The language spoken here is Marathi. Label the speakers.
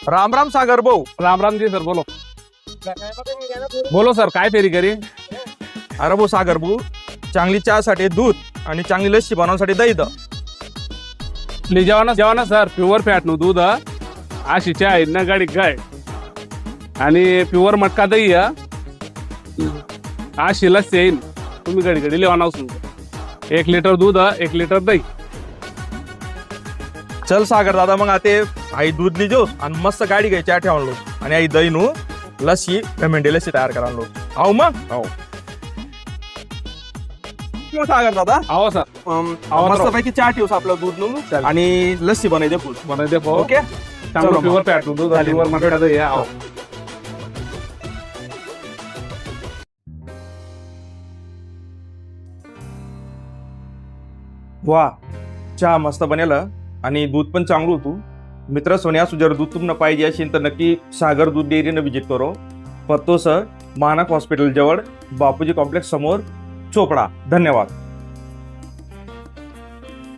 Speaker 1: राम राम सागर भाऊ.
Speaker 2: राम राम जी सर, बोलो बोलो सर, काय फेरी करी?
Speaker 1: अरे भाऊ सागर भाऊ, चांगली चहासाठी दूध आणि चांगली लस्सी बनवण्यासाठी दही द.
Speaker 2: जेवा ना सर, प्युअर फॅट નું दूध अशी चहा आहे ना गाडी काय आणि प्युअर मटका दही अशी लस्सी येईन. तुम्ही घडी घडी लेवा नाव 1 लिटर दूध 1 लिटर दही.
Speaker 1: चल सागर दादा, मग आता आई दूध लिजो आणि मस्त गाडी घ्यायची ठेवून लो आणि आई दही नु लस्सी पेमेंटी लस्सी तयार करा लो. आहो मग
Speaker 2: हो
Speaker 1: सागर दादा,
Speaker 2: आहो सर,
Speaker 1: मस्त पैकी चहा ठेवस आपलं दूध नु आणि लस्सी बनवते फुल.
Speaker 2: बनवून दे.
Speaker 1: ओके,
Speaker 2: चांगलं प्युअर फॅट નું दूध आणि वर मटका दही. आहो
Speaker 1: वा, चहा मस्त बनेल आणि दूध पण चांगलं होतं. मित्र सोन्या जर दूध तुम्हाला पाहिजे असेल तर नक्की सागर दूध डेअरीनं विजिट करो. पत्तो सर, मानक हॉस्पिटल जवळ, बापूजी कॉम्प्लेक्स समोर, चोपडा. धन्यवाद.